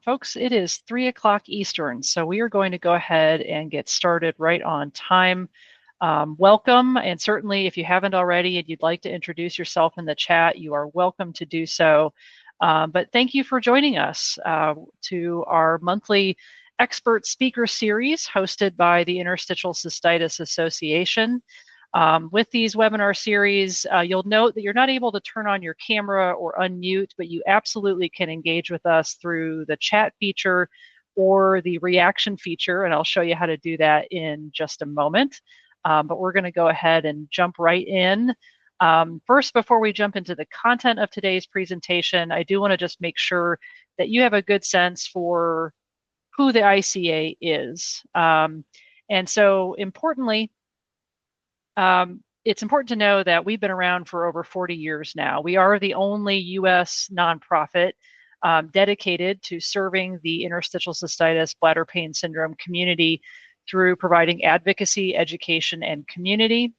Folks, it is 3 o'clock Eastern, so we are going to go ahead and get started right on time. Welcome, and certainly if you haven't already and you'd like to introduce yourself in the chat, you are welcome to do so. But thank you for joining us to our monthly expert speaker series hosted by the Interstitial Cystitis Association. With these webinar series, you'll note that you're not able to turn on your camera or unmute, but you absolutely can engage with us through the chat feature or the reaction feature, and I'll show you how to do that in just a moment. But we're going to go ahead and jump right in. First, before we jump into the content of today's presentation, I do want to just make sure that you have a good sense for who the ICA is. And so importantly, it's important to know that we've been around for over 40 years now. We are the only U.S. nonprofit dedicated to serving the interstitial cystitis bladder pain syndrome community through providing advocacy, education, and community.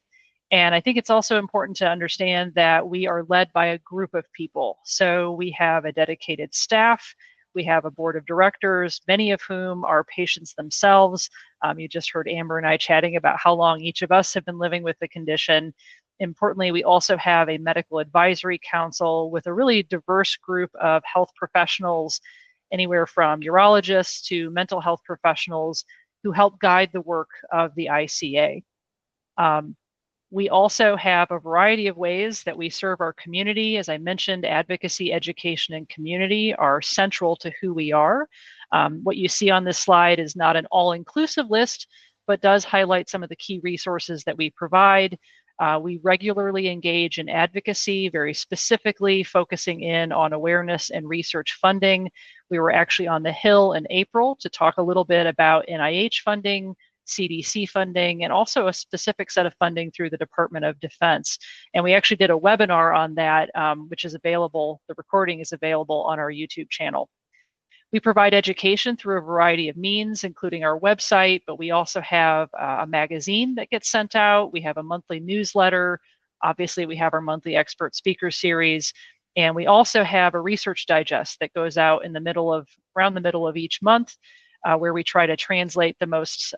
And I think it's also important to understand that we are led by a group of people. So we have a dedicated staff, we have a board of directors, many of whom are patients themselves. You just heard Amber and I chatting about how long each of us have been living with the condition. Importantly, we also have a medical advisory council with a really diverse group of health professionals, anywhere from urologists to mental health professionals who help guide the work of the ICA. We also have a variety of ways that we serve our community. As I mentioned, advocacy, education, and community are central to who we are. What you see on this slide is not an all-inclusive list, but does highlight some of the key resources that we provide. We regularly engage in advocacy, very specifically focusing in on awareness and research funding. We were actually on the Hill in April to talk a little bit about NIH funding, CDC funding, and also a specific set of funding through the Department of Defense. And we actually did a webinar on that, which is available, the recording is available on our YouTube channel. We provide education through a variety of means, including our website, but we also have a magazine that gets sent out. We have a monthly newsletter. Obviously, we have our monthly expert speaker series. And we also have a research digest that goes out in the middle of, around the middle of each month, where we try to translate the most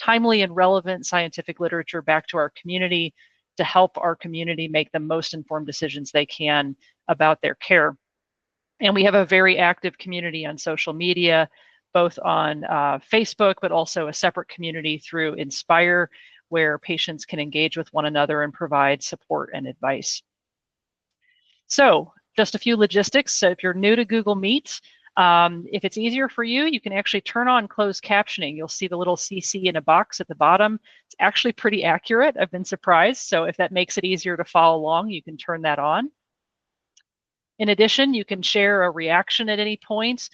timely and relevant scientific literature back to our community to help our community make the most informed decisions they can about their care. And we have a very active community on social media, both on Facebook, but also a separate community through Inspire, where patients can engage with one another and provide support and advice. So just a few logistics. So if you're new to Google Meet, if it's easier for you, you can actually turn on closed captioning. You'll see the little CC in a box at the bottom. It's actually pretty accurate. I've been surprised. So if that makes it easier to follow along, you can turn that on. In addition, you can share a reaction at any point,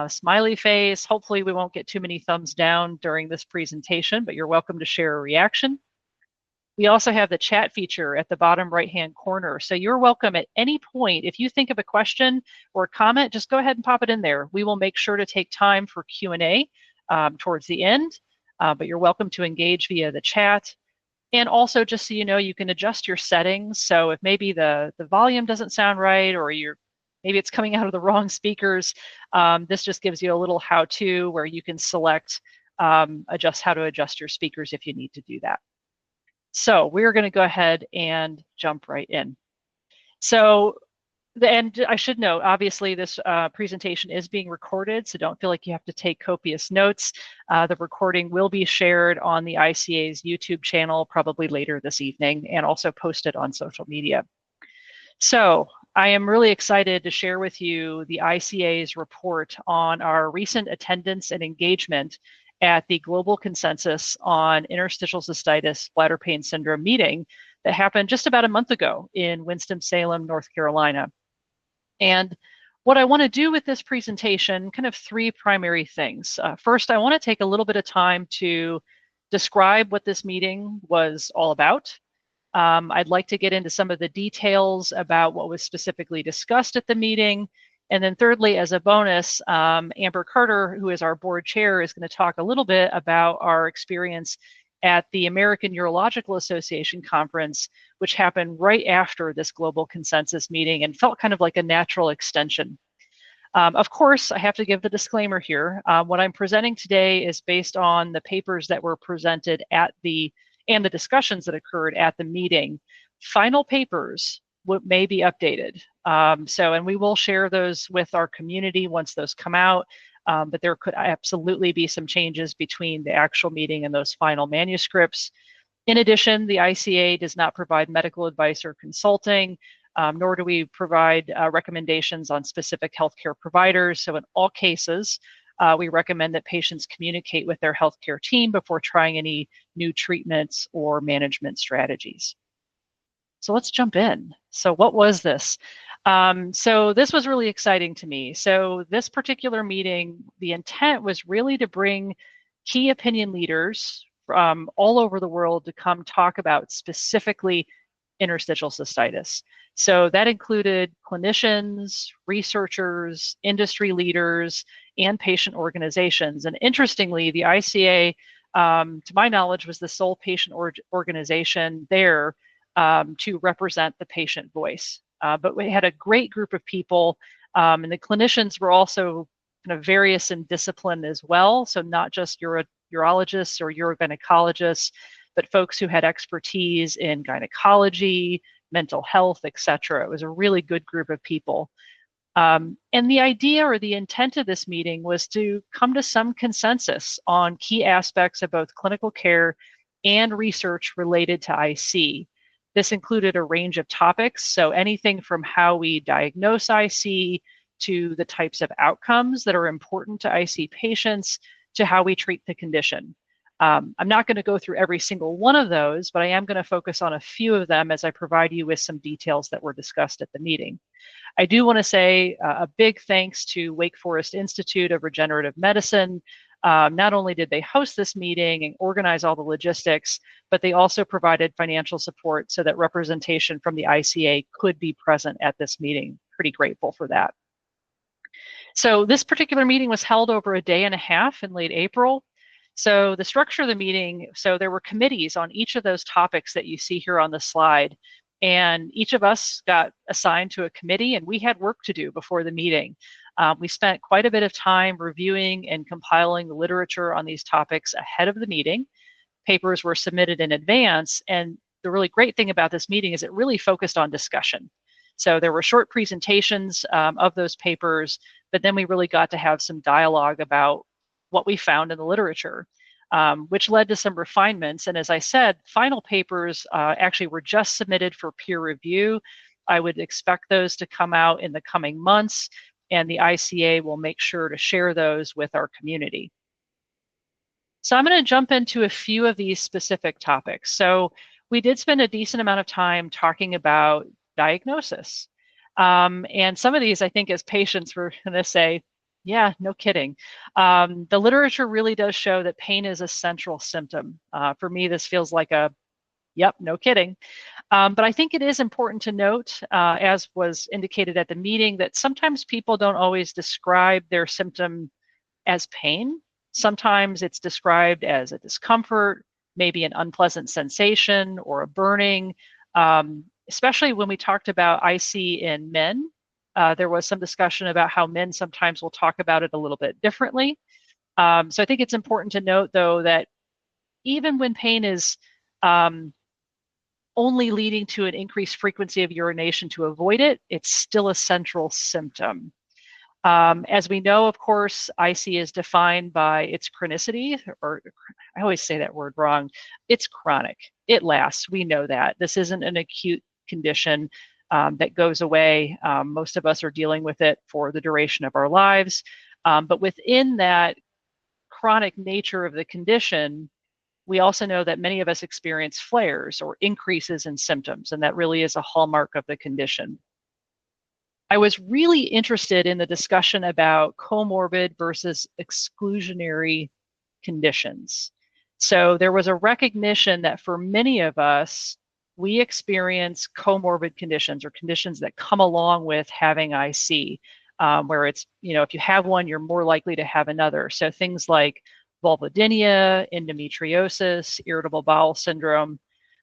smiley face. Hopefully we won't get too many thumbs down during this presentation, but you're welcome to share a reaction. We also have the chat feature at the bottom right-hand corner. So you're welcome at any point. If you think of a question or a comment, just go ahead and pop it in there. We will make sure to take time for Q&A towards the end, but you're welcome to engage via the chat. And also, just so you know, you can adjust your settings. So if maybe the volume doesn't sound right, or maybe it's coming out of the wrong speakers, this just gives you a little how-to where you can select how to adjust your speakers if you need to do that. So we're going to go ahead and jump right in. So, and I should note, obviously, this presentation is being recorded, so don't feel like you have to take copious notes. The recording will be shared on the ICA's YouTube channel probably later this evening and also posted on social media. So I am really excited to share with you the ICA's report on our recent attendance and engagement at the Global Consensus on Interstitial Cystitis Bladder Pain Syndrome meeting that happened just about a month ago in Winston-Salem, North Carolina. And what I want to do with this presentation, kind of three primary things. First, I want to take a little bit of time to describe what this meeting was all about. I'd like to get into some of the details about what was specifically discussed at the meeting. And then thirdly, as a bonus, Amber Carter, who is our board chair, is going to talk a little bit about our experience at the American Urological Association conference, which happened right after this global consensus meeting and felt kind of like a natural extension. Of course, I have to give the disclaimer here. What I'm presenting today is based on the papers that were presented and the discussions that occurred at the meeting. Final papers may be updated. And we will share those with our community once those come out. But there could absolutely be some changes between the actual meeting and those final manuscripts. In addition, the ICA does not provide medical advice or consulting, nor do we provide recommendations on specific healthcare providers. So in all cases, we recommend that patients communicate with their healthcare team before trying any new treatments or management strategies. So let's jump in. So what was this? So this was really exciting to me. So this particular meeting, the intent was really to bring key opinion leaders from all over the world to come talk about specifically interstitial cystitis. So that included clinicians, researchers, industry leaders, and patient organizations. And interestingly, the ICA, to my knowledge, was the sole patient organization there to represent the patient voice. But we had a great group of people, and the clinicians were also kind of various in discipline as well. So not just urologists or urogynecologists, but folks who had expertise in gynecology, mental health, etc. It was a really good group of people. And the idea or the intent of this meeting was to come to some consensus on key aspects of both clinical care and research related to IC. This included a range of topics, so anything from how we diagnose IC to the types of outcomes that are important to IC patients to how we treat the condition. I'm not going to go through every single one of those, but I am going to focus on a few of them as I provide you with some details that were discussed at the meeting. I do want to say a big thanks to Wake Forest Institute of Regenerative Medicine. Not only did they host this meeting and organize all the logistics, but they also provided financial support so that representation from the ICA could be present at this meeting. Pretty grateful for that. So this particular meeting was held over a day and a half in late April. So the structure of the meeting, so there were committees on each of those topics that you see here on the slide. And each of us got assigned to a committee, and we had work to do before the meeting. We spent quite a bit of time reviewing and compiling the literature on these topics ahead of the meeting. Papers were submitted in advance, and the really great thing about this meeting is it really focused on discussion. So there were short presentations of those papers, but then we really got to have some dialogue about what we found in the literature, which led to some refinements. And as I said, final papers actually were just submitted for peer review. I would expect those to come out in the coming months, and the ICA will make sure to share those with our community. So I'm going to jump into a few of these specific topics. So we did spend a decent amount of time talking about diagnosis. And some of these, I think, as patients, we're going to say, yeah, no kidding. The literature really does show that pain is a central symptom. For me, this feels like a, yep, no kidding. But I think it is important to note, as was indicated at the meeting, that sometimes people don't always describe their symptom as pain. Sometimes it's described as a discomfort, maybe an unpleasant sensation or a burning, especially when we talked about IC in men. There was some discussion about how men sometimes will talk about it a little bit differently. So I think it's important to note, though, that even when pain is only leading to an increased frequency of urination to avoid it, it's still a central symptom. As we know, of course, IC is defined by its chronicity, or I always say that word wrong. It's chronic. It lasts. We know that. This isn't an acute condition that goes away. Most of us are dealing with it for the duration of our lives. But within that chronic nature of the condition, we also know that many of us experience flares or increases in symptoms, and that really is a hallmark of the condition. I was really interested in the discussion about comorbid versus exclusionary conditions. So there was a recognition that for many of us, we experience comorbid conditions or conditions that come along with having IC, where it's, if you have one, you're more likely to have another. So things like vulvodynia, endometriosis, irritable bowel syndrome.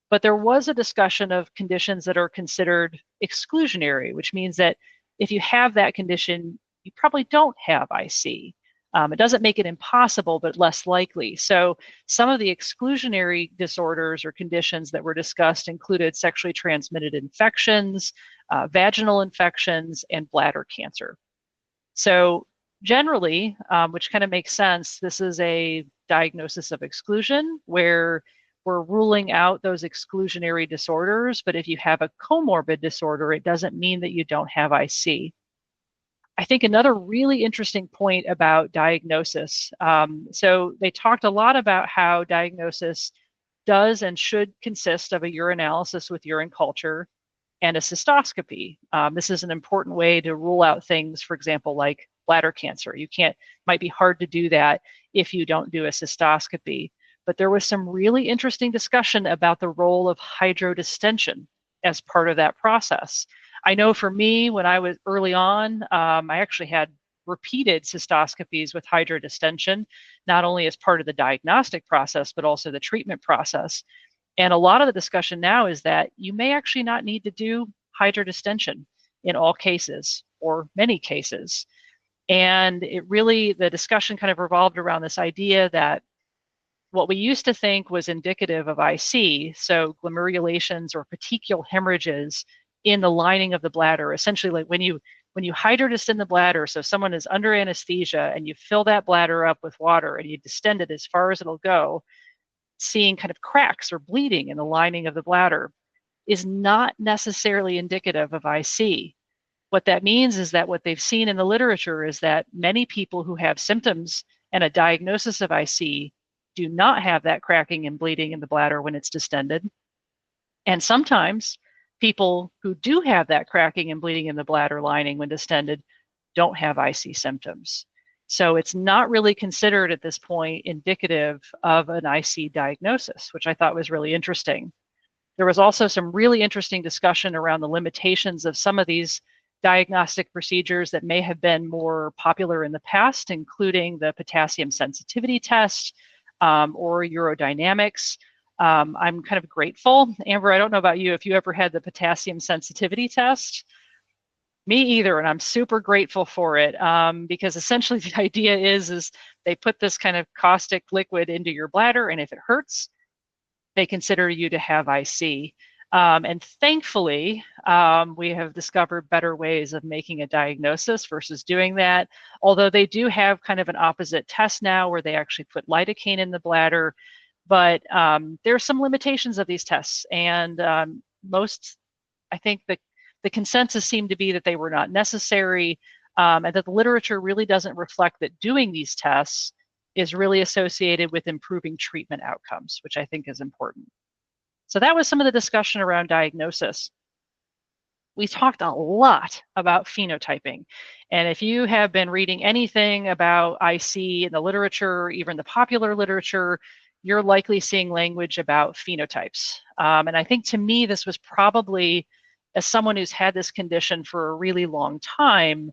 But there was a discussion of conditions that are considered exclusionary, which means that if you have that condition, you probably don't have IC. It doesn't make it impossible, but less likely. So some of the exclusionary disorders or conditions that were discussed included sexually transmitted infections, vaginal infections, and bladder cancer. So generally, which kind of makes sense, this is a diagnosis of exclusion where we're ruling out those exclusionary disorders, but if you have a comorbid disorder, it doesn't mean that you don't have IC. I think another really interesting point about diagnosis. So they talked a lot about how diagnosis does and should consist of a urinalysis with urine culture and a cystoscopy. This is an important way to rule out things, for example, like bladder cancer. Might be hard to do that if you don't do a cystoscopy. But there was some really interesting discussion about the role of hydrodistension as part of that process. I know for me, when I was early on, I actually had repeated cystoscopies with hydrodistension, not only as part of the diagnostic process, but also the treatment process. And a lot of the discussion now is that you may actually not need to do hydrodistension in all cases or many cases. And the discussion kind of revolved around this idea that what we used to think was indicative of IC, so glomerulations or petechial hemorrhages in the lining of the bladder, essentially like when you hydrodistend the bladder, so someone is under anesthesia and you fill that bladder up with water and you distend it as far as it'll go, seeing kind of cracks or bleeding in the lining of the bladder is not necessarily indicative of IC. What that means is that what they've seen in the literature is that many people who have symptoms and a diagnosis of IC do not have that cracking and bleeding in the bladder when it's distended. And sometimes people who do have that cracking and bleeding in the bladder lining when distended don't have IC symptoms. So it's not really considered at this point indicative of an IC diagnosis, which I thought was really interesting. There was also some really interesting discussion around the limitations of some of these diagnostic procedures that may have been more popular in the past, including the potassium sensitivity test or urodynamics. I'm kind of grateful. Amber, I don't know about you, if you ever had the potassium sensitivity test. Me either, and I'm super grateful for it because essentially the idea is they put this kind of caustic liquid into your bladder, and if it hurts, they consider you to have IC. And thankfully, we have discovered better ways of making a diagnosis versus doing that, although they do have kind of an opposite test now where they actually put lidocaine in the bladder. But there are some limitations of these tests, and I think the consensus seemed to be that they were not necessary, and that the literature really doesn't reflect that doing these tests is really associated with improving treatment outcomes, which I think is important. So that was some of the discussion around diagnosis. We talked a lot about phenotyping. And if you have been reading anything about IC in the literature, even the popular literature, you're likely seeing language about phenotypes. And I think to me, this was probably, as someone who's had this condition for a really long time,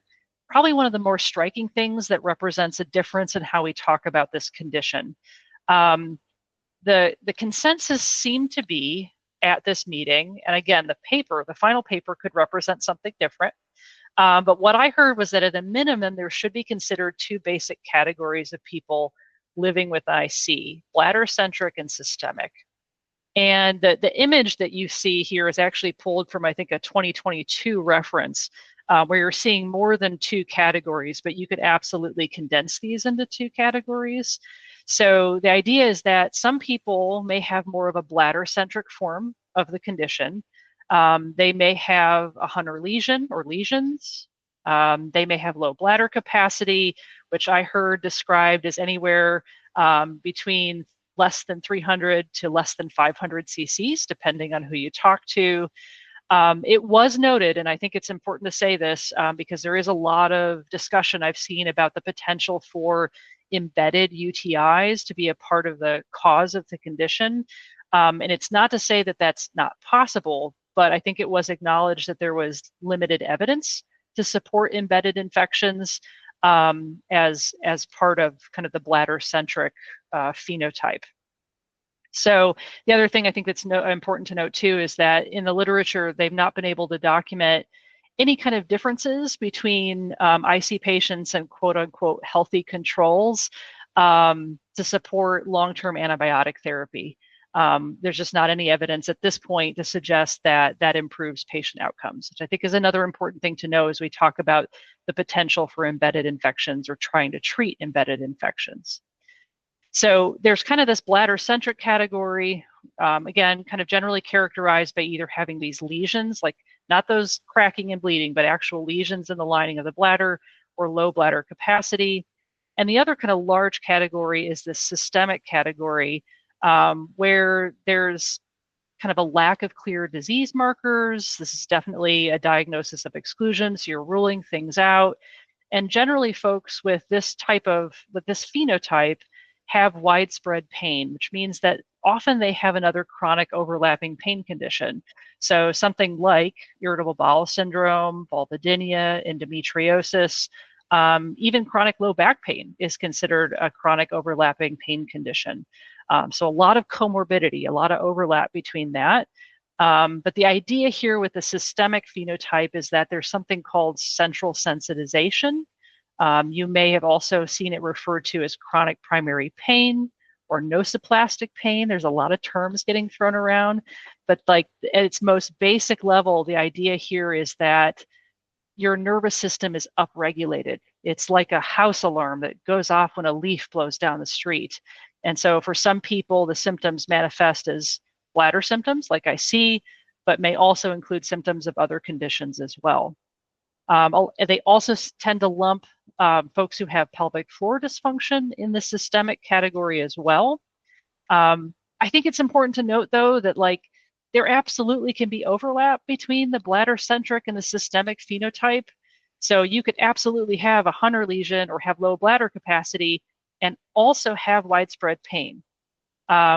probably one of the more striking things that represents a difference in how we talk about this condition. The consensus seemed to be at this meeting, and again, the final paper could represent something different, but what I heard was that at a minimum, there should be considered two basic categories of people living with IC, bladder-centric and systemic. And the image that you see here is actually pulled from, I think, a 2022 reference, where you're seeing more than two categories, but you could absolutely condense these into two categories. So the idea is that some people may have more of a bladder-centric form of the condition. They may have a Hunter lesion or lesions. They may have low bladder capacity, which I heard described as anywhere between less than 300 to less than 500 cc's, depending on who you talk to. It was noted, and I think it's important to say this because there is a lot of discussion I've seen about the potential for embedded UTIs to be a part of the cause of the condition. And it's not to say that that's not possible, but I think it was acknowledged that there was limited evidence to support embedded infections as part of kind of the bladder-centric phenotype. So the other thing I think that's important to note too is that in the literature, they've not been able to document any kind of differences between IC patients and quote unquote healthy controls to support long-term antibiotic therapy. There's just not any evidence at this point to suggest that that improves patient outcomes, which I think is another important thing to know as we talk about the potential for embedded infections or trying to treat embedded infections. So there's kind of this bladder-centric category, again, kind of generally characterized by either having these lesions, like not those cracking and bleeding, but actual lesions in the lining of the bladder or low bladder capacity. And the other kind of large category is this systemic category, where there's kind of a lack of clear disease markers. This is definitely a diagnosis of exclusion, so you're ruling things out. And generally folks with this phenotype have widespread pain, which means that often they have another chronic overlapping pain condition. So something like irritable bowel syndrome, vulvodynia, endometriosis, even chronic low back pain is considered a chronic overlapping pain condition. So a lot of comorbidity, a lot of overlap between that. But the idea here with the systemic phenotype is that there's something called central sensitization. You may have also seen it referred to as chronic primary pain or nociplastic pain. There's a lot of terms getting thrown around, but like at its most basic level, the idea here is that your nervous system is upregulated. It's like a house alarm that goes off when a leaf blows down the street. And so for some people, the symptoms manifest as bladder symptoms like IC, but may also include symptoms of other conditions as well. They also tend to lump folks who have pelvic floor dysfunction in the systemic category as well. I think it's important to note, though, that like there absolutely can be overlap between the bladder-centric and the systemic phenotype. So you could absolutely have a Hunter lesion or have low bladder capacity and also have widespread pain,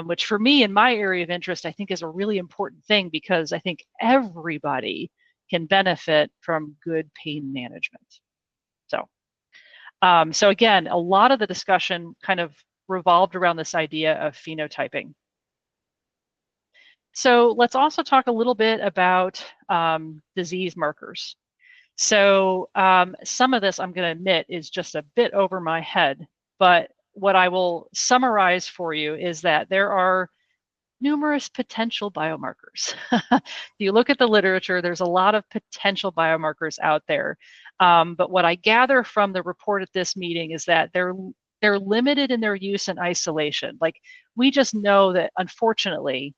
which for me in my area of interest, I think is a really important thing because I think everybody can benefit from good pain management. So again, a lot of the discussion kind of revolved around this idea of phenotyping. So let's also talk a little bit about disease markers. So some of this, I'm going to admit, is just a bit over my head, but what I will summarize for you is that there are numerous potential biomarkers. If you look at the literature, there's a lot of potential biomarkers out there. But what I gather from the report at this meeting is that they're limited in their use in isolation. Like we just know that unfortunately,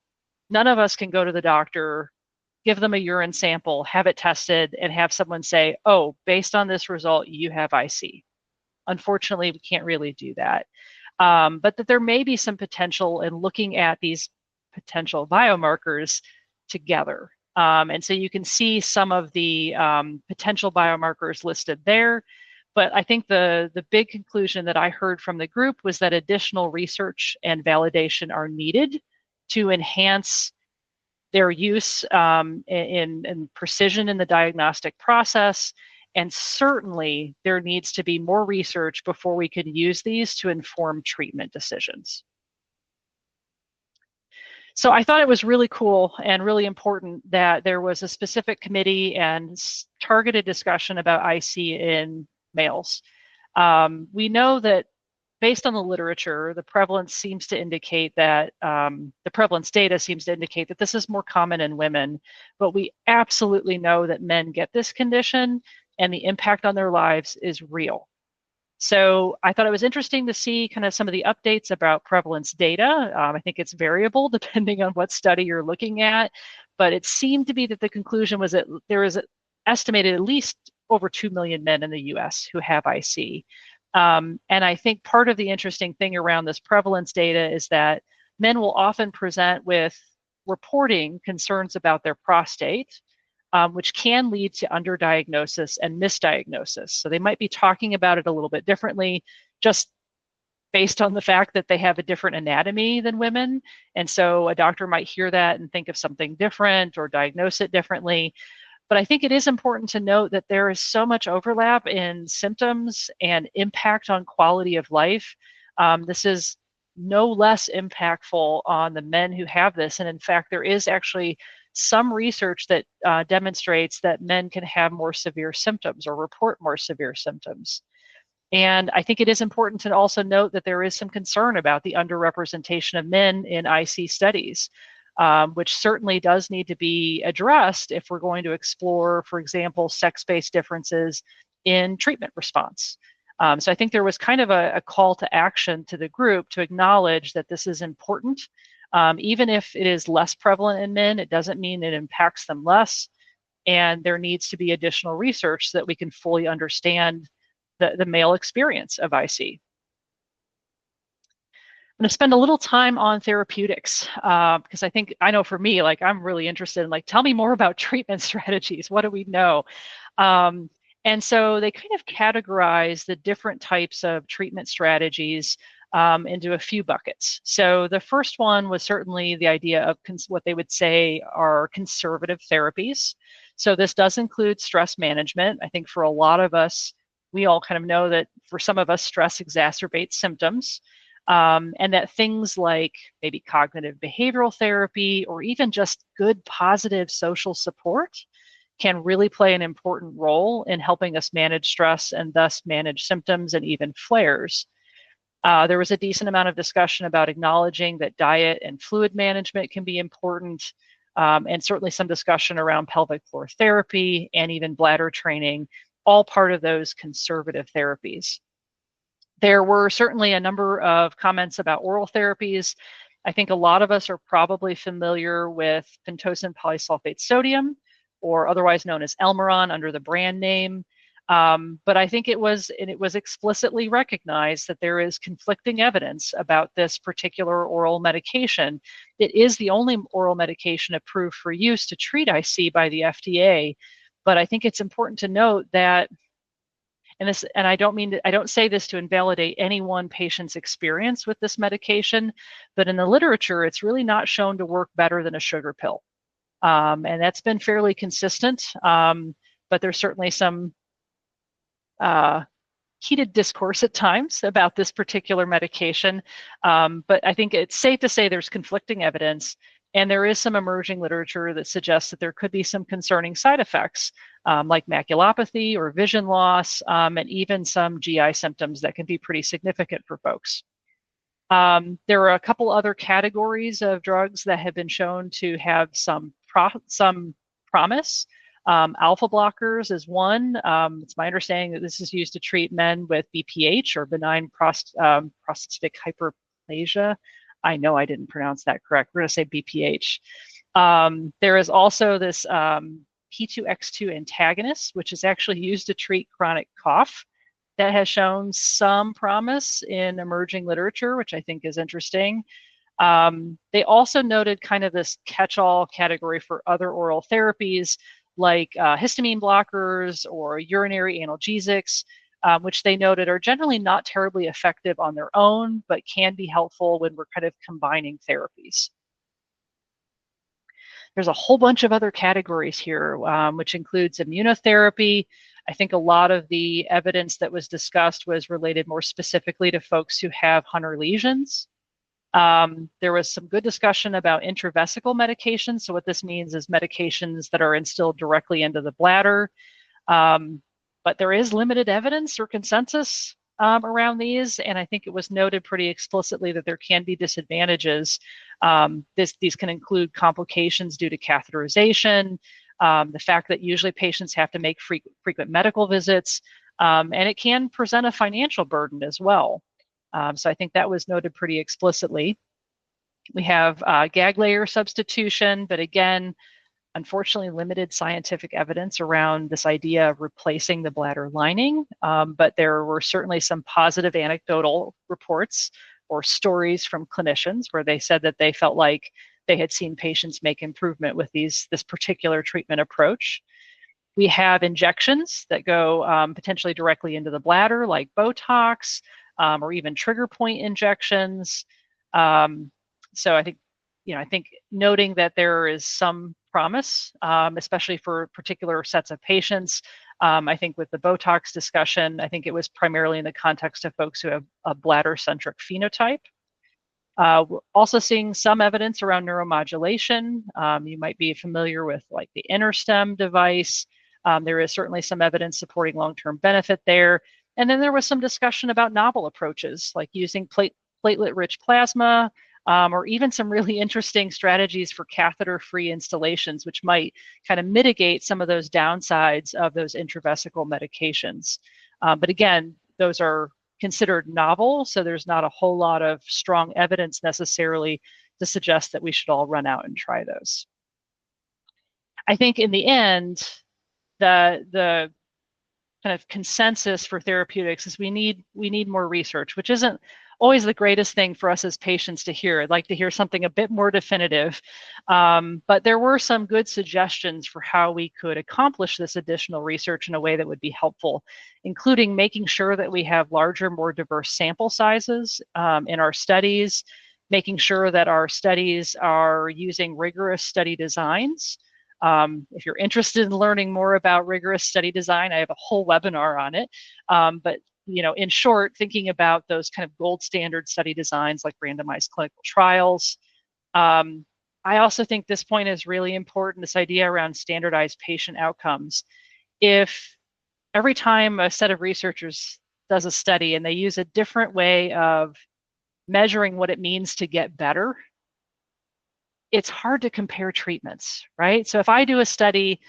none of us can go to the doctor, give them a urine sample, have it tested, and have someone say, oh, based on this result, you have IC. Unfortunately, we can't really do that. But that there may be some potential in looking at these potential biomarkers together. And so you can see some of the potential biomarkers listed there. But I think the big conclusion that I heard from the group was that additional research and validation are needed to enhance their use in precision in the diagnostic process. And certainly there needs to be more research before we can use these to inform treatment decisions. So I thought it was really cool and really important that there was a specific committee and targeted discussion about IC in males. We know that based on the literature, the prevalence seems to indicate that the prevalence data seems to indicate that this is more common in women, but we absolutely know that men get this condition and the impact on their lives is real. So I thought it was interesting to see kind of some of the updates about prevalence data. I think it's variable depending on what study you're looking at, but it seemed to be that the conclusion was that there is estimated at least over 2 million men in the US who have IC. And I think part of the interesting thing around this prevalence data is that men will often present with reporting concerns about their prostate, which can lead to underdiagnosis and misdiagnosis. So they might be talking about it a little bit differently, just based on the fact that they have a different anatomy than women. And so a doctor might hear that and think of something different or diagnose it differently. But I think it is important to note that there is so much overlap in symptoms and impact on quality of life. This is no less impactful on the men who have this. And in fact, there is actually some research that demonstrates that men can have more severe symptoms or report more severe symptoms. And I think it is important to also note that there is some concern about the underrepresentation of men in IC studies, which certainly does need to be addressed if we're going to explore, for example, sex-based differences in treatment response. So I think there was kind of a call to action to the group to acknowledge that this is important. Even if it is less prevalent in men, it doesn't mean it impacts them less. And there needs to be additional research so that we can fully understand the male experience of IC. I'm going to spend a little time on therapeutics because I know for me, like I'm really interested in like, tell me more about treatment strategies. What do we know? And so they kind of categorize the different types of treatment strategies into a few buckets. So the first one was certainly the idea of what they would say are conservative therapies. So this does include stress management. I think for a lot of us, we all kind of know that for some of us, stress exacerbates symptoms. And that things like maybe cognitive behavioral therapy or even just good positive social support can really play an important role in helping us manage stress and thus manage symptoms and even flares. There was a decent amount of discussion about acknowledging that diet and fluid management can be important, and certainly some discussion around pelvic floor therapy and even bladder training, all part of those conservative therapies. There were certainly a number of comments about oral therapies. I think a lot of us are probably familiar with pentosan polysulfate sodium, or otherwise known as Elmeron under the brand name. But I think it was explicitly recognized that there is conflicting evidence about this particular oral medication. It is the only oral medication approved for use to treat IC by the FDA. But I think it's important to note that, and I don't say this to invalidate any one patient's experience with this medication, but in the literature, it's really not shown to work better than a sugar pill. And that's been fairly consistent, but there's certainly some heated discourse at times about this particular medication. But I think it's safe to say there's conflicting evidence, and there is some emerging literature that suggests that there could be some concerning side effects, like maculopathy or vision loss, and even some GI symptoms that can be pretty significant for folks. There are a couple other categories of drugs that have been shown to have some promise. Alpha blockers is one. It's my understanding that this is used to treat men with BPH or benign prostatic hyperplasia. I know I didn't pronounce that correct. We're going to say BPH. There is also this P2X2 antagonist, which is actually used to treat chronic cough, that has shown some promise in emerging literature, which I think is interesting. They also noted kind of this catch-all category for other oral therapies like histamine blockers or urinary analgesics, which they noted are generally not terribly effective on their own, but can be helpful when we're kind of combining therapies. There's a whole bunch of other categories here, which includes immunotherapy. I think a lot of the evidence that was discussed was related more specifically to folks who have Hunter lesions. There was some good discussion about intravesical medications. So what this means is medications that are instilled directly into the bladder. But there is limited evidence or consensus around these. And I think it was noted pretty explicitly that there can be disadvantages. These can include complications due to catheterization, the fact that usually patients have to make frequent medical visits, and it can present a financial burden as well. So I think that was noted pretty explicitly. We have gag layer substitution, but again, unfortunately limited scientific evidence around this idea of replacing the bladder lining, but there were certainly some positive anecdotal reports or stories from clinicians where they said that they felt like they had seen patients make improvement with this particular treatment approach. We have injections that go potentially directly into the bladder, like Botox, or even trigger point injections. So I think noting that there is some promise, especially for particular sets of patients. I think with the Botox discussion, I think it was primarily in the context of folks who have a bladder-centric phenotype. We're also seeing some evidence around neuromodulation. You might be familiar with like the InterStem device. There is certainly some evidence supporting long-term benefit there. And then there was some discussion about novel approaches, like using platelet-rich plasma, or even some really interesting strategies for catheter-free installations, which might kind of mitigate some of those downsides of those intravesical medications. But again, those are considered novel, so there's not a whole lot of strong evidence necessarily to suggest that we should all run out and try those. I think in the end, the kind of consensus for therapeutics is we need more research, which isn't always the greatest thing for us as patients to hear. I'd like to hear something a bit more definitive, but there were some good suggestions for how we could accomplish this additional research in a way that would be helpful, including making sure that we have larger, more diverse sample sizes in our studies, making sure that our studies are using rigorous study designs. If you're interested in learning more about rigorous study design, I have a whole webinar on it. But in short, thinking about those kind of gold standard study designs like randomized clinical trials. I also think this point is really important, this idea around standardized patient outcomes. If every time a set of researchers does a study and they use a different way of measuring what it means to get better, it's hard to compare treatments, right? So if I do a study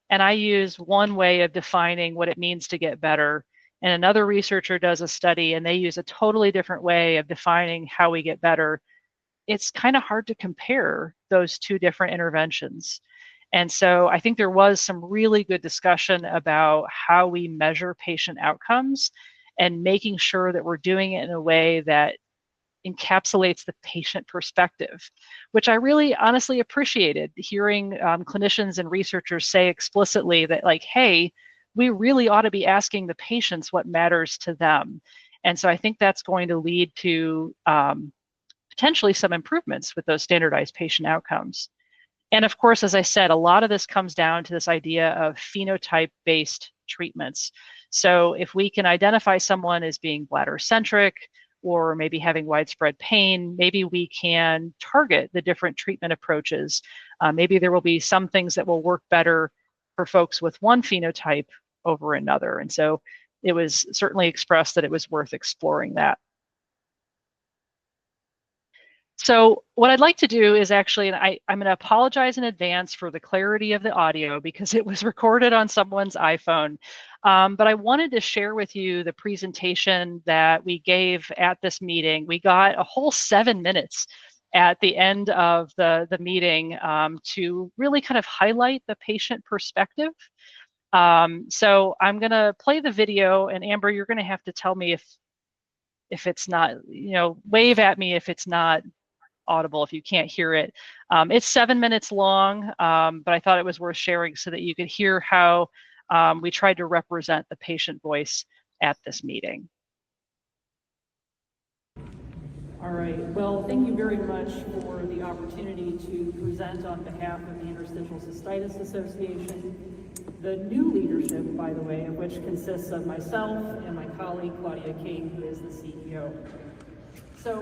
and I use one way of defining what it means to get better, and another researcher does a study and they use a totally different way of defining how we get better, it's kind of hard to compare those two different interventions. And so I think there was some really good discussion about how we measure patient outcomes and making sure that we're doing it in a way that encapsulates the patient perspective, which I really honestly appreciated hearing clinicians and researchers say explicitly that, like, hey, we really ought to be asking the patients what matters to them. And so I think that's going to lead to potentially some improvements with those standardized patient outcomes. And of course, as I said, a lot of this comes down to this idea of phenotype-based treatments. So if we can identify someone as being bladder-centric, or maybe having widespread pain, maybe we can target the different treatment approaches. Maybe there will be some things that will work better for folks with one phenotype over another. And so it was certainly expressed that it was worth exploring that. So what I'd like to do is actually, and I'm going to apologize in advance for the clarity of the audio because it was recorded on someone's iPhone. But I wanted to share with you the presentation that we gave at this meeting. We got a whole 7 minutes at the end of the meeting to really kind of highlight the patient perspective. So I'm going to play the video, and Amber, you're going to have to tell me if it's not, wave at me if it's not audible, if you can't hear it. It's 7 minutes long, but I thought it was worth sharing so that you could hear how we tried to represent the patient voice at this meeting. All right, well, thank you very much for the opportunity to present on behalf of the Interstitial Cystitis Association. The new leadership, by the way, of which consists of myself and my colleague Claudia King, who is the CEO. So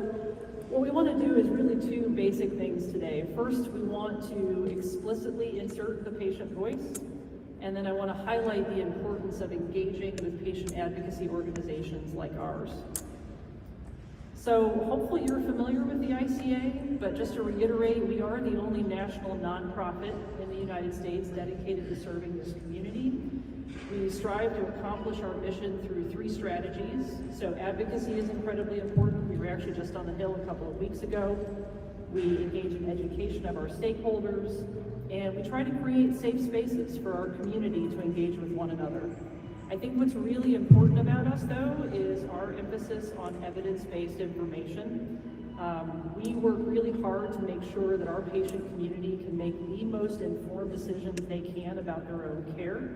what we want to do is really two basic things today. First, we want to explicitly insert the patient voice, and then I want to highlight the importance of engaging with patient advocacy organizations like ours. So hopefully you're familiar with the ICA, but just to reiterate, we are the only national nonprofit in the United States dedicated to serving this community. We strive to accomplish our mission through 3 strategies. So advocacy is incredibly important. We were actually just on the Hill a couple of weeks ago. We engage in education of our stakeholders, and we try to create safe spaces for our community to engage with one another. I think what's really important about us, though, is our emphasis on evidence-based information. We work really hard to make sure that our patient community can make the most informed decisions they can about their own care.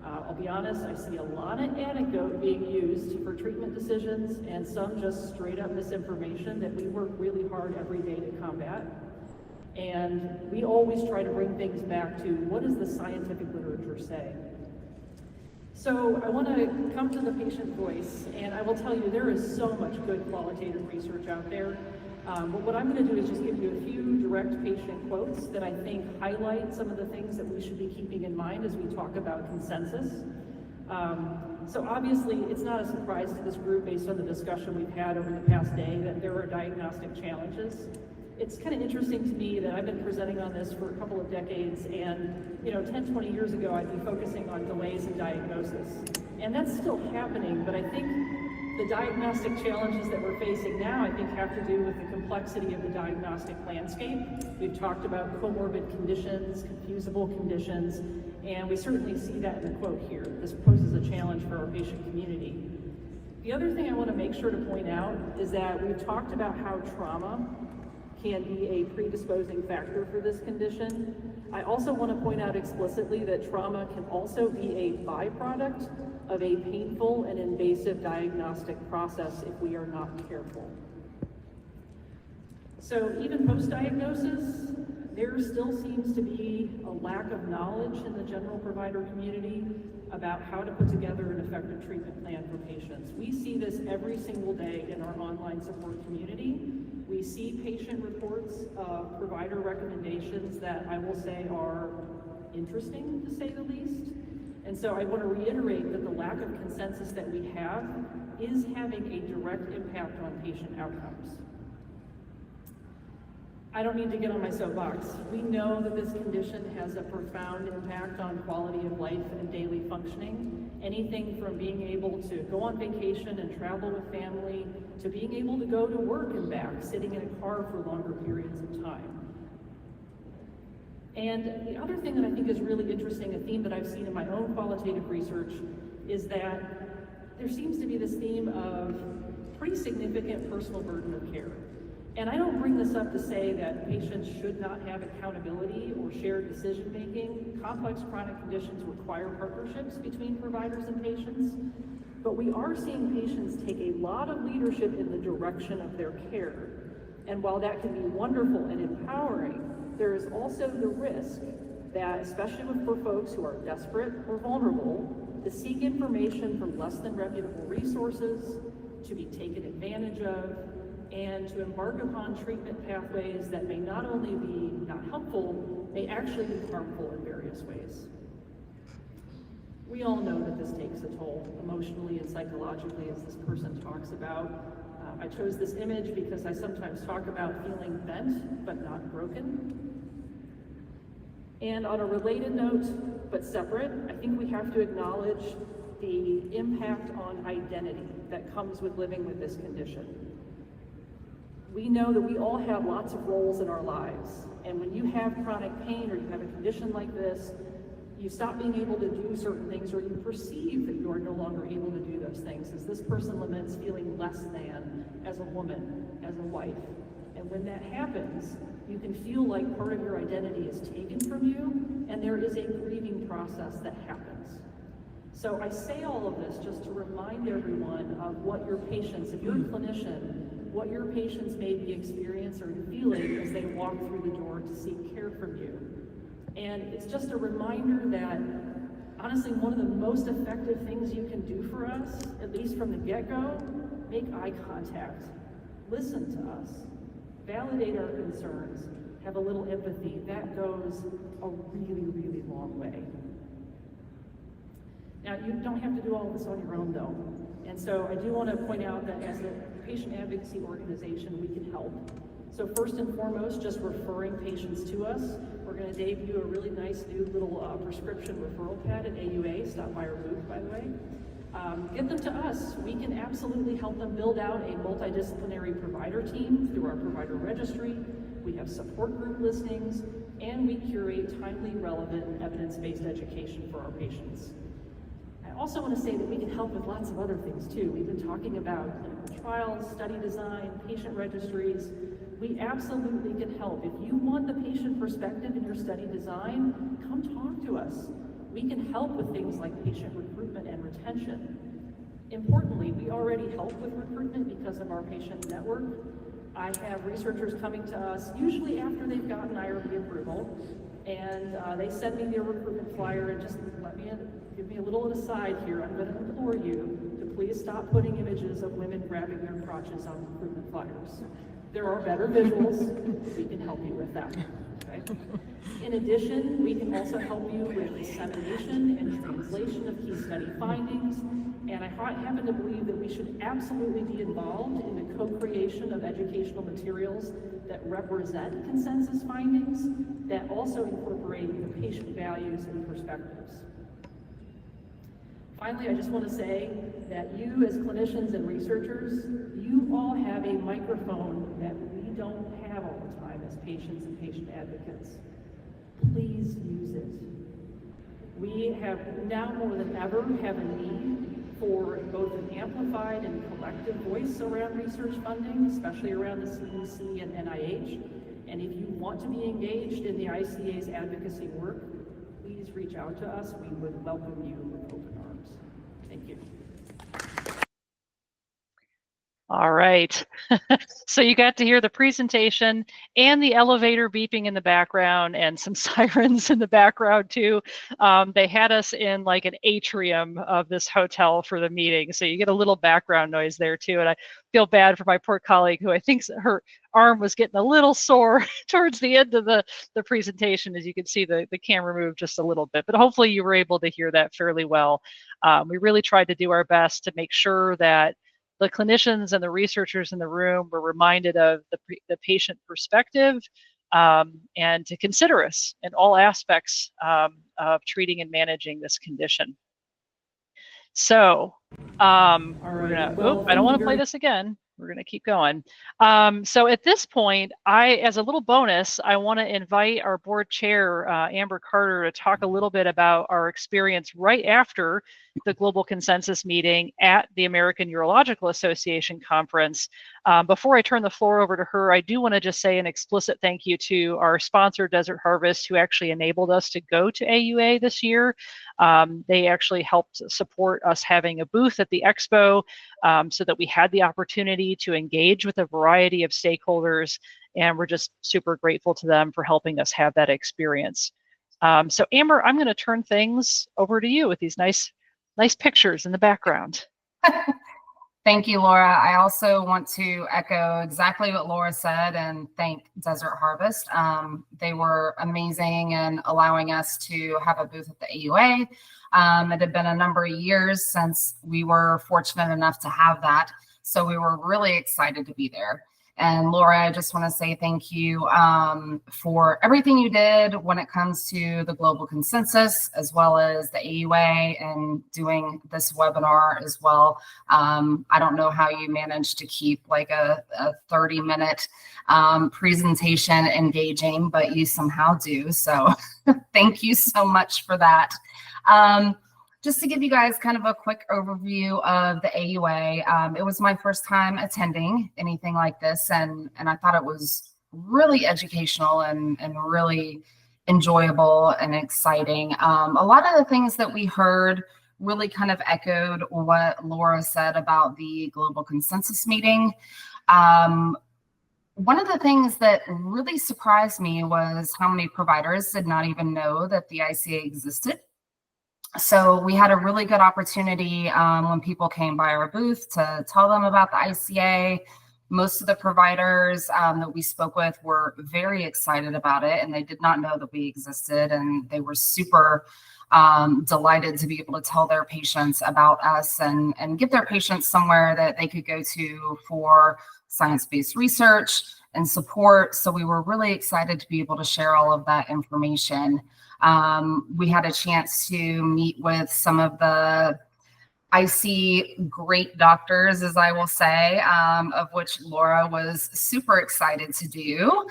I'll be honest, I see a lot of anecdote being used for treatment decisions and some just straight up misinformation that we work really hard every day to combat. And we always try to bring things back to what does the scientific literature say? So I want to come to the patient voice, and I will tell you there is so much good qualitative research out there. But what I'm going to do is just give you a few direct patient quotes that I think highlight some of the things that we should be keeping in mind as we talk about consensus. So obviously, it's not a surprise to this group based on the discussion we've had over the past day that there are diagnostic challenges. It's kind of interesting to me that I've been presenting on this for a couple of decades, and 10, 20 years ago, I'd be focusing on delays in diagnosis. And that's still happening, but I think the diagnostic challenges that we're facing now, I think, have to do with the complexity of the diagnostic landscape. We've talked about comorbid conditions, confusable conditions, and we certainly see that in the quote here. This poses a challenge for our patient community. The other thing I want to make sure to point out is that we've talked about how trauma can be a predisposing factor for this condition. I also want to point out explicitly that trauma can also be a byproduct of a painful and invasive diagnostic process if we are not careful. So even post-diagnosis, there still seems to be a lack of knowledge in the general provider community about how to put together an effective treatment plan for patients. We see this every single day in our online support community. We see patient reports of provider recommendations that I will say are interesting, to say the least. And so I want to reiterate that the lack of consensus that we have is having a direct impact on patient outcomes. I don't need to get on my soapbox. We know that this condition has a profound impact on quality of life and daily functioning. Anything from being able to go on vacation and travel with family, to being able to go to work and back, sitting in a car for longer periods of time. And the other thing that I think is really interesting, a theme that I've seen in my own qualitative research, is that there seems to be this theme of pretty significant personal burden of care. And I don't bring this up to say that patients should not have accountability or shared decision-making. Complex chronic conditions require partnerships between providers and patients, but we are seeing patients take a lot of leadership in the direction of their care. And while that can be wonderful and empowering, there is also the risk that, especially for folks who are desperate or vulnerable, to seek information from less than reputable resources, to be taken advantage of, and to embark upon treatment pathways that may not only be not helpful, may actually be harmful in various ways. We all know that this takes a toll emotionally and psychologically, as this person talks about. I chose this image because I sometimes talk about feeling bent but not broken. And on a related note, but separate, I think we have to acknowledge the impact on identity that comes with living with this condition. We know that we all have lots of roles in our lives, and when you have chronic pain or you have a condition like this, you stop being able to do certain things, or you perceive that you are no longer able to do those things, as this person laments feeling less than as a woman, as a wife. And when that happens, you can feel like part of your identity is taken from you, and there is a grieving process that happens. So I say all of this just to remind everyone of what your patients, if you're a clinician, what your patients may be experiencing or feeling as they walk through the door to seek care from you. And it's just a reminder that, honestly, one of the most effective things you can do for us, at least from the get-go, make eye contact, listen to us, validate our concerns, have a little empathy. That goes a really, really long way. Now, you don't have to do all of this on your own, though. And so I do want to point out that as a patient advocacy organization, we can help. So first and foremost, just referring patients to us. We're going to debut a really nice new little prescription referral pad at AUA. Stop by our booth, by the way. Get them to us. We can absolutely help them build out a multidisciplinary provider team through our provider registry. We have support group listings, and we curate timely, relevant, evidence-based education for our patients. I also want to say that we can help with lots of other things too. We've been talking about clinical trials, study design, patient registries. We absolutely can help. If you want the patient perspective in your study design, come talk to us. We can help with things like patient recruitment and retention. Importantly, we already help with recruitment because of our patient network. I have researchers coming to us, usually after they've gotten IRB approval, and they send me their recruitment flyer and just give me a little aside here. I'm going to implore you to please stop putting images of women grabbing their crotches on recruitment flyers. There are better visuals. We can help you with that. Okay? In addition, we can also help you with dissemination and translation of key study findings. And I happen to believe that we should absolutely be involved in the co-creation of educational materials that represent consensus findings that also incorporate the patient values and perspectives. Finally, I just want to say that you as clinicians and researchers, you all have a microphone that we don't have all the time as patients and patient advocates. Please use it. We have now more than ever have a need for both an amplified and collective voice around research funding, especially around the CDC and NIH. And if you want to be engaged in the ICA's advocacy work, please reach out to us. We would welcome you with open arms. Thank you. All right. So you got to hear the presentation and the elevator beeping in the background and some sirens in the background too. They had us in like an atrium of this hotel for the meeting. So you get a little background noise there too. And I feel bad for my poor colleague who I think her arm was getting a little sore towards the end of the presentation. As you can see, the camera moved just a little bit, but hopefully you were able to hear that fairly well. We really tried to do our best to make sure that the clinicians and the researchers in the room were reminded of the patient perspective and to consider us in all aspects of treating and managing this condition. So we're gonna, I don't want to play this again. We're going to keep going. So at this point, as a little bonus, I want to invite our board chair, Amber Carter, to talk a little bit about our experience right after the Global Consensus meeting at the American Urological Association conference. Before I turn the floor over to her, I do want to just say an explicit thank you to our sponsor, Desert Harvest, who actually enabled us to go to AUA this year. They actually helped support us having a booth at the expo so that we had the opportunity to engage with a variety of stakeholders, and we're just super grateful to them for helping us have that experience. So Amber, I'm going to turn things over to you with these nice pictures in the background. Thank you, Laura. I also want to echo exactly what Laura said and thank Desert Harvest. They were amazing in allowing us to have a booth at the AUA. It had been a number of years since we were fortunate enough to have that. So we were really excited to be there. And Laura, I just want to say thank you for everything you did when it comes to the global consensus, as well as the AUA and doing this webinar as well. I don't know how you managed to keep like a 30-minute presentation engaging, but you somehow do. So thank you so much for that. Just to give you guys kind of a quick overview of the AUA, it was my first time attending anything like this, and I thought it was really educational and really enjoyable and exciting. A lot of the things that we heard really kind of echoed what Laura said about the Global Consensus meeting. One of the things that really surprised me was how many providers did not even know that the ICA existed. So we had a really good opportunity when people came by our booth to tell them about the ICA. Most of the providers that we spoke with were very excited about it, and they did not know that we existed, and they were super delighted to be able to tell their patients about us and give their patients somewhere that they could go to for science-based research and support. So we were really excited to be able to share all of that information. We had a chance to meet with some of the IC great doctors, as I will say, of which Laura was super excited to do.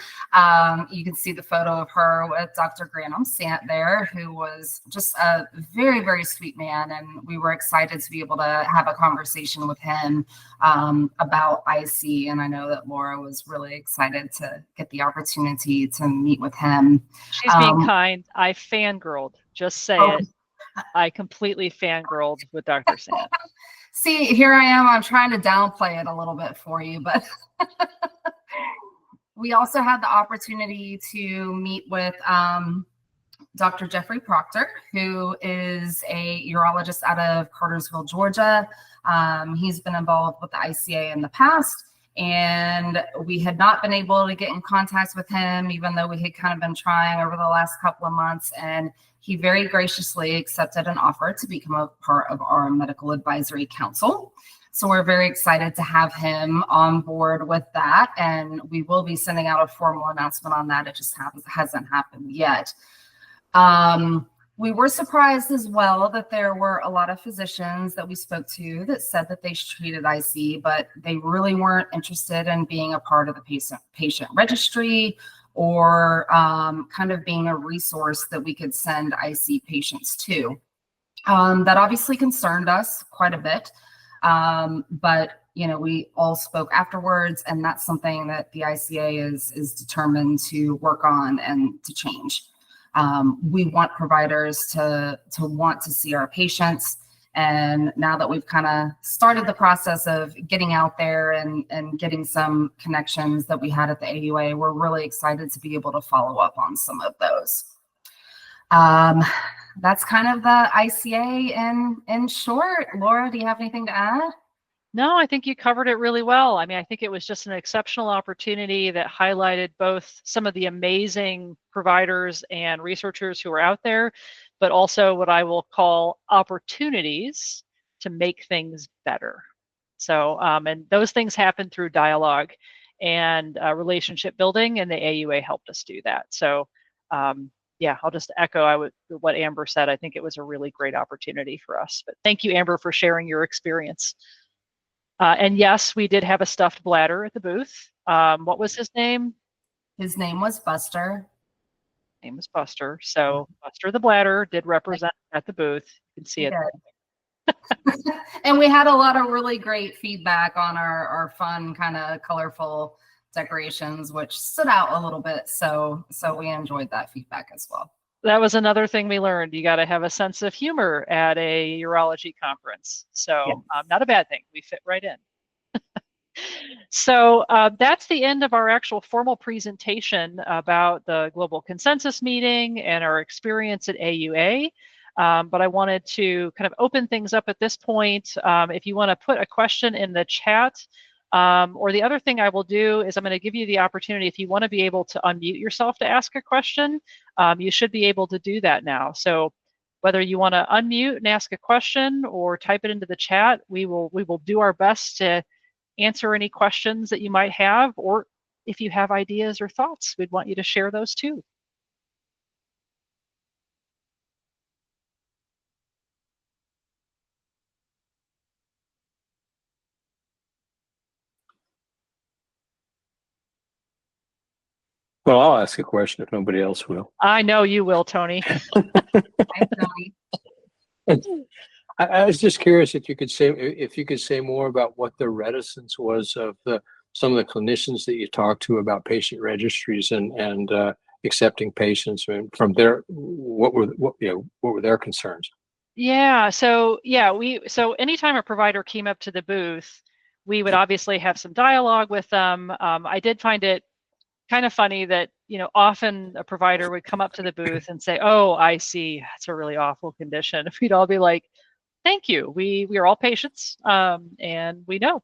You can see the photo of her with Dr. Granum Sant there, who was just a very, very sweet man. And we were excited to be able to have a conversation with him about IC. And I know that Laura was really excited to get the opportunity to meet with him. She's being kind. I fangirled, just say it. I completely fangirled with Dr. Sant. See, here I am. I'm trying to downplay it a little bit for you, but we also had the opportunity to meet with Dr. Jeffrey Proctor, who is a urologist out of Cartersville, Georgia. He's been involved with the ICA in the past, and we had not been able to get in contact with him, even though we had kind of been trying over the last couple of months. And he very graciously accepted an offer to become a part of our medical advisory council. So we're very excited to have him on board with that. And we will be sending out a formal announcement on that. It just hasn't happened yet. We were surprised as well that there were a lot of physicians that we spoke to that said that they treated IC, but they really weren't interested in being a part of the patient registry or kind of being a resource that we could send IC patients to. That obviously concerned us quite a bit. But we all spoke afterwards, and that's something that the ICA is determined to work on and to change. We want providers to want to see our patients. And now that we've kind of started the process of getting out there and getting some connections that we had at the AUA, we're really excited to be able to follow up on some of those. That's kind of the ICA in short. Laura, do you have anything to add? No, I think you covered it really well. I mean, I think it was just an exceptional opportunity that highlighted both some of the amazing providers and researchers who are out there, but also what I will call opportunities to make things better. So, and those things happen through dialogue and relationship building, and the AUA helped us do that. So, yeah, I'll just echo what Amber said. I think it was a really great opportunity for us. But thank you, Amber, for sharing your experience. And yes, we did have a stuffed bladder at the booth. What was his name? His name was Buster. Name was Buster. So Buster the bladder did represent at the booth. You can see it. And we had a lot of really great feedback on our fun, kind of colorful decorations, which stood out a little bit. So we enjoyed that feedback as well. That was another thing we learned. You got to have a sense of humor at a urology conference. So not a bad thing. We fit right in. So that's the end of our actual formal presentation about the global consensus meeting and our experience at AUA. But I wanted to kind of open things up at this point. If you want to put a question in the chat, or the other thing I will do is I'm going to give you the opportunity, if you want to be able to unmute yourself to ask a question, you should be able to do that now. So whether you want to unmute and ask a question or type it into the chat, we will do our best to answer any questions that you might have, or if you have ideas or thoughts, we'd want you to share those too. Well, I'll ask a question if nobody else will. I know you will, Tony. I was just curious if you could say more about what the reticence was of some of the clinicians that you talked to about patient registries and accepting patients, and from their what were their concerns? Yeah. So anytime a provider came up to the booth, we would obviously have some dialogue with them. I did find it kind of funny that, often a provider would come up to the booth and say, "Oh, I see. That's a really awful condition." We'd all be like, "Thank you. We are all patients, and we know."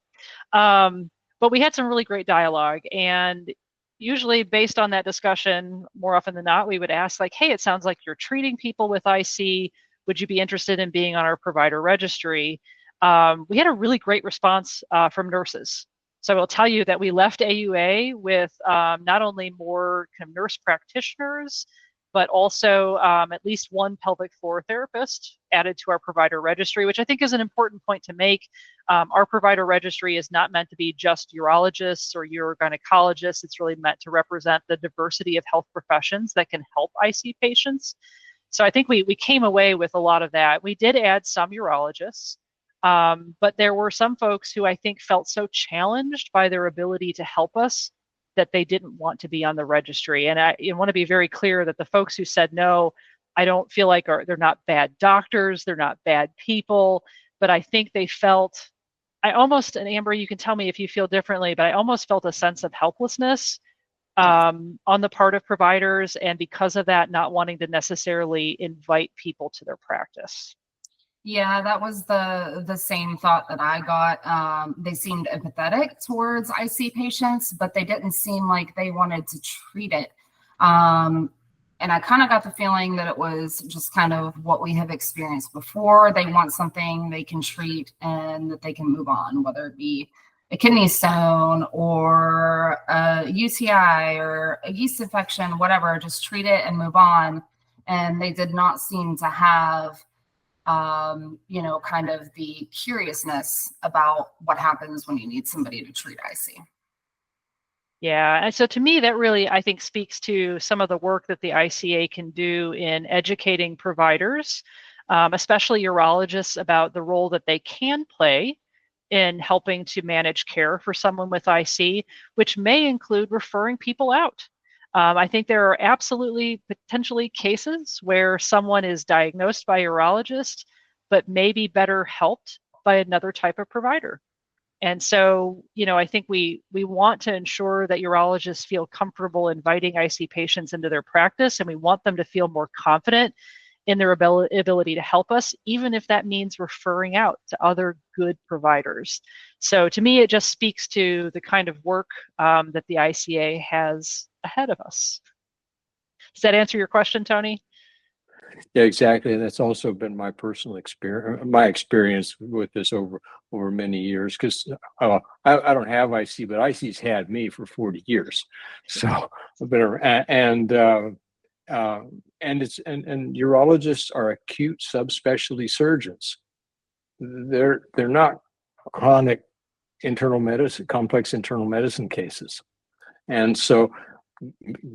But we had some really great dialogue, and usually based on that discussion, more often than not, we would ask like, "Hey, it sounds like you're treating people with IC. Would you be interested in being on our provider registry?" We had a really great response from nurses. So I will tell you that we left AUA with not only more kind of nurse practitioners, but also at least one pelvic floor therapist added to our provider registry, which I think is an important point to make. Our provider registry is not meant to be just urologists or urogynecologists. It's really meant to represent the diversity of health professions that can help IC patients. So I think we came away with a lot of that. We did add some urologists. But there were some folks who I think felt so challenged by their ability to help us that they didn't want to be on the registry. And I want to be very clear that the folks who said no, I don't feel like they're not bad doctors, they're not bad people, but I think they felt, and Amber, you can tell me if you feel differently, but I almost felt a sense of helplessness on the part of providers, and because of that, not wanting to necessarily invite people to their practice. Yeah, that was the same thought that I got. They seemed empathetic towards IC patients, but they didn't seem like they wanted to treat it. And I kind of got the feeling that it was just kind of what we have experienced before. They want something they can treat and that they can move on, whether it be a kidney stone or a UTI or a yeast infection, whatever, just treat it and move on. And they did not seem to have kind of the curiousness about what happens when you need somebody to treat IC. Yeah, and so to me, that really, I think, speaks to some of the work that the ICA can do in educating providers, especially urologists, about the role that they can play in helping to manage care for someone with IC, which may include referring people out. I think there are absolutely potentially cases where someone is diagnosed by a urologist, but may be better helped by another type of provider. And so, I think we want to ensure that urologists feel comfortable inviting IC patients into their practice, and we want them to feel more confident in their ability to help us, even if that means referring out to other good providers. So to me, it just speaks to the kind of work that the ICA has ahead of us. Does that answer your question, Tony? Yeah, exactly. And that's also been my personal experience with this over many years, because I don't have IC, but IC's had me for 40 years. So I've been around, and urologists are acute subspecialty surgeons. They're not chronic complex internal medicine cases. And so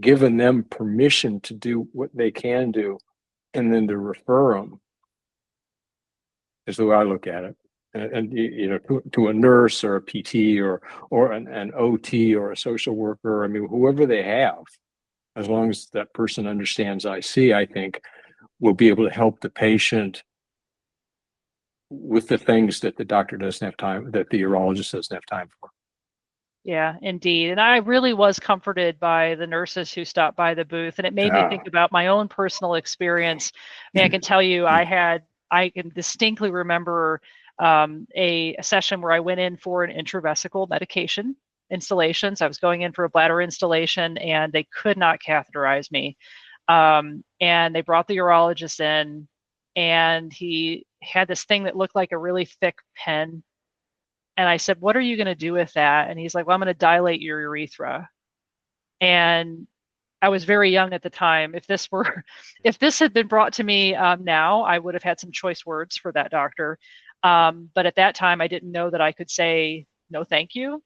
giving them permission to do what they can do and then to refer them is the way I look at it. And to a nurse or a PT or an OT or a social worker, I mean, whoever they have, as long as that person understands IC, I think will be able to help the patient with the things that the doctor doesn't have time, that the urologist doesn't have time for. Yeah, indeed. And I really was comforted by the nurses who stopped by the booth, and it made me think about my own personal experience. I mean, I can tell you, I can distinctly remember a session where I went in for an intravesical medication installation. So I was going in for a bladder installation, and they could not catheterize me. And they brought the urologist in, and he had this thing that looked like a really thick pen. And I said, "What are you going to do with that?" And he's like, "Well, I'm going to dilate your urethra." And I was very young at the time. If this had been brought to me now, I would have had some choice words for that doctor. But at that time, I didn't know that I could say no, thank you.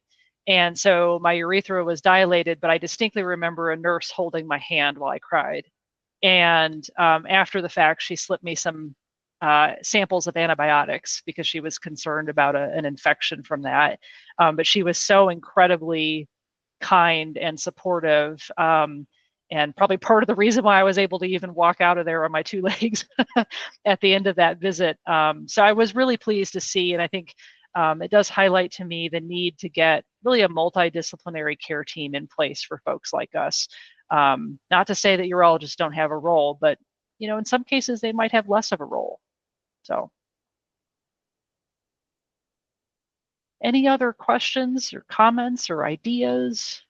And so my urethra was dilated, but I distinctly remember a nurse holding my hand while I cried. And after the fact, she slipped me some samples of antibiotics because she was concerned about an infection from that. But she was so incredibly kind and supportive, and probably part of the reason why I was able to even walk out of there on my two legs at the end of that visit. So I was really pleased to see, and I think it does highlight to me the need to get really a multidisciplinary care team in place for folks like us. Not to say that urologists don't have a role, but in some cases they might have less of a role. So, any other questions or comments or ideas?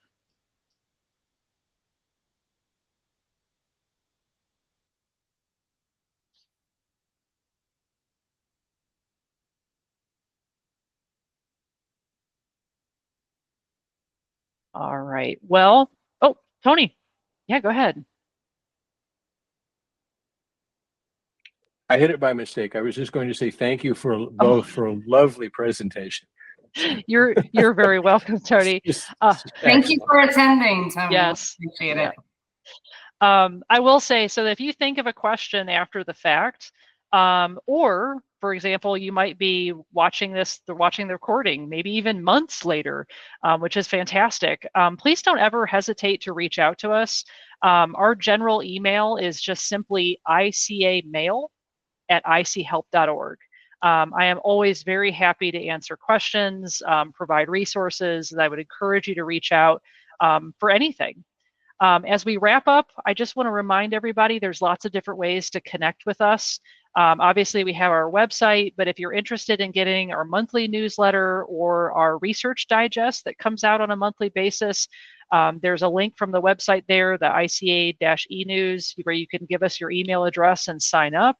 All right. Well, oh, Tony. Yeah, go ahead. I hit it by mistake. I was just going to say thank you for both for a lovely presentation. You're very welcome, Tony. Thank you for attending, Tony. Yes. Appreciate it. I will say, so if you think of a question after the fact, or for example, you might be watching the recording, maybe even months later, which is fantastic. Please don't ever hesitate to reach out to us. Our general email is just simply icamail@ichelp.org. I am always very happy to answer questions, provide resources, and I would encourage you to reach out for anything. As we wrap up, I just want to remind everybody there's lots of different ways to connect with us. Obviously, we have our website, but if you're interested in getting our monthly newsletter or our research digest that comes out on a monthly basis, there's a link from the website there, the ICA-eNews, where you can give us your email address and sign up.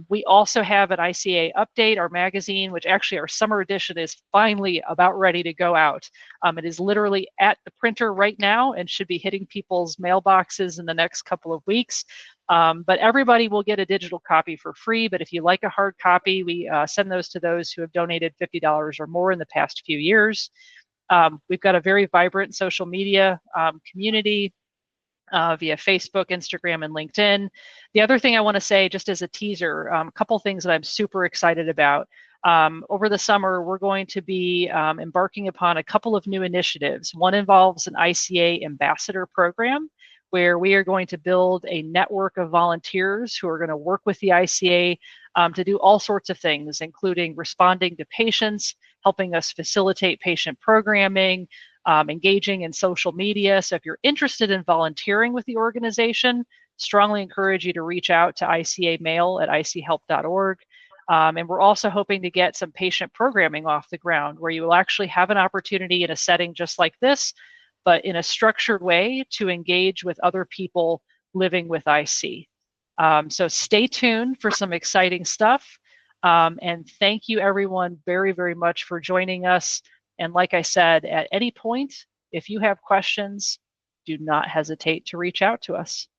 We also have an ICA update, our magazine, which actually our summer edition is finally about ready to go out. It is literally at the printer right now and should be hitting people's mailboxes in the next couple of weeks. But everybody will get a digital copy for free. But if you like a hard copy, we send those to those who have donated $50 or more in the past few years. We've got a very vibrant social media community via Facebook, Instagram, and LinkedIn. The other thing I want to say, just as a teaser, a couple things that I'm super excited about. Over the summer, we're going to be embarking upon a couple of new initiatives. One involves an ICA ambassador program, where we are going to build a network of volunteers who are going to work with the ICA to do all sorts of things, including responding to patients, helping us facilitate patient programming, engaging in social media. So if you're interested in volunteering with the organization, strongly encourage you to reach out to ICA Mail at ichelp.org. And we're also hoping to get some patient programming off the ground, where you will actually have an opportunity in a setting just like this, but in a structured way to engage with other people living with IC. So stay tuned for some exciting stuff. And thank you everyone very, very much for joining us. And like I said, at any point, if you have questions, do not hesitate to reach out to us.